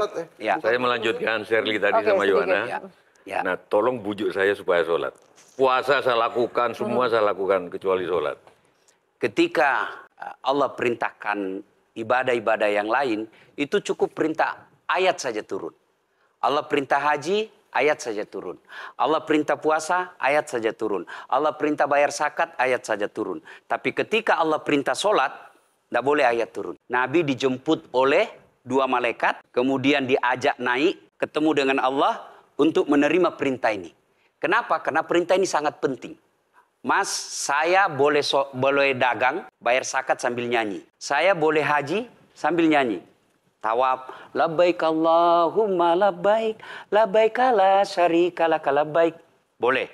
sholat. Ya. Saya melanjutkan Shirley tadi sama Yohana. Ya. Nah, tolong bujuk saya supaya sholat. Puasa saya lakukan, semua saya lakukan kecuali sholat. Ketika Allah perintahkan ibadah-ibadah yang lain, itu cukup perintah ayat saja turun. Allah perintah haji, ayat saja turun. Allah perintah puasa, ayat saja turun. Allah perintah bayar zakat, ayat saja turun. Tapi ketika Allah perintah sholat, tidak boleh ayat turun. Nabi dijemput oleh 2 malaikat, kemudian diajak naik, ketemu dengan Allah untuk menerima perintah ini. Kenapa? Karena perintah ini sangat penting. Mas, saya boleh dagang, bayar zakat sambil nyanyi. Saya boleh haji sambil nyanyi. Tawaf, labbaik Allahumma labbaik, labbaik la syarika lak labbaik. Boleh.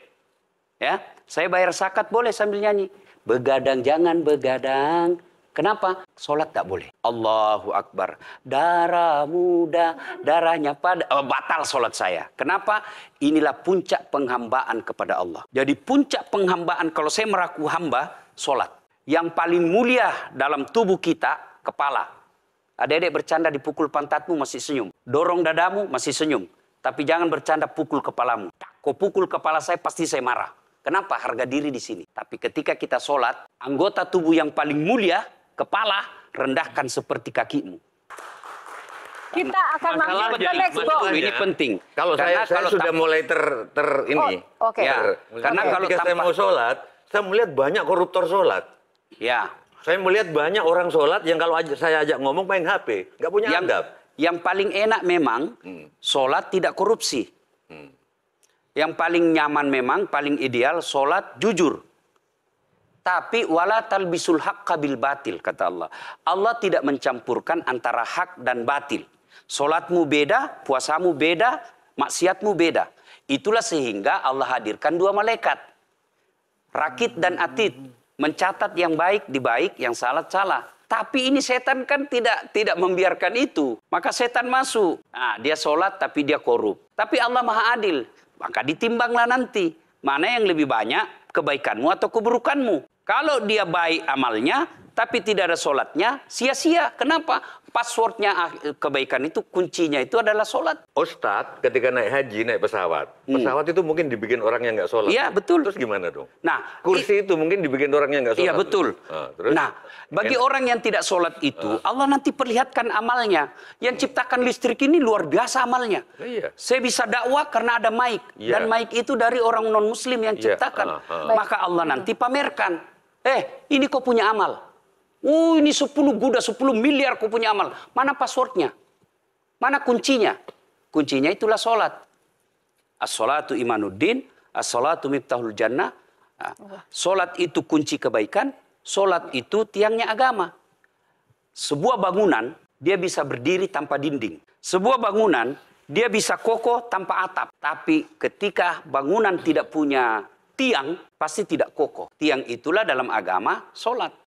Ya, saya bayar zakat boleh sambil nyanyi. Begadang jangan begadang. Kenapa? Sholat tak boleh. Allahu Akbar. Darah muda, darahnya batal sholat saya. Kenapa? Inilah puncak penghambaan kepada Allah. Jadi puncak penghambaan kalau saya meraku hamba, sholat. Yang paling mulia dalam tubuh kita, kepala. Adik-adik bercanda dipukul pantatmu masih senyum. Dorong dadamu masih senyum. Tapi jangan bercanda pukul kepalamu. Kau pukul kepala saya pasti saya marah. Kenapa? Harga diri di sini. Tapi ketika kita sholat, anggota tubuh yang paling mulia, kepala, rendahkan seperti kakimu. Kita akan masuk ke next box. Ini penting. Kalau saya sudah mulai ini. Oke. Ya, karena kalau saya mau sholat, saya melihat banyak koruptor sholat. Ya. Saya melihat banyak orang sholat yang kalau saya ajak ngomong main HP. Nggak punya adab. Yang paling enak memang, sholat tidak korupsi. Yang paling nyaman memang, paling ideal, sholat jujur. Tapi wala talbisul haqqa bil batil, kata Allah. Allah tidak mencampurkan antara hak dan batil. Sholatmu beda, puasamu beda, maksiatmu beda. Itulah sehingga Allah hadirkan 2 malaikat. Rakit dan atid. Mencatat yang baik di baik, yang salah. Tapi ini setan kan tidak membiarkan itu. Maka setan masuk. Nah, dia sholat tapi dia korup. Tapi Allah Maha Adil. Maka ditimbanglah nanti. Mana yang lebih banyak, kebaikanmu atau keburukanmu. Kalau dia baik amalnya, tapi tidak ada sholatnya, sia-sia. Kenapa? Passwordnya kebaikan itu, kuncinya itu adalah sholat. Ustadz, ketika naik haji, naik pesawat. Pesawat itu mungkin dibikin orang yang nggak sholat. Iya, betul. Terus gimana dong? Nah, kursi itu mungkin dibikin orang yang nggak sholat. Iya, betul. Nah, bagi orang yang tidak sholat itu, Allah nanti perlihatkan amalnya. Yang ciptakan listrik ini luar biasa amalnya. Iya. Saya bisa dakwah karena ada mic. Dan mic itu dari orang non-muslim yang ciptakan. Maka Allah nanti pamerkan. Ini kau punya amal. Ini 10 kuda, 10 miliar kau punya amal. Mana passwordnya? Mana kuncinya? Kuncinya itulah sholat. As-sholatu imanuddin, as-sholatu miftahul jannah. Sholat itu kunci kebaikan, sholat itu tiangnya agama. Sebuah bangunan, dia bisa berdiri tanpa dinding. Sebuah bangunan, dia bisa kokoh tanpa atap. Tapi ketika bangunan tidak punya tiang, pasti tidak kokoh. Tiang itulah dalam agama sholat.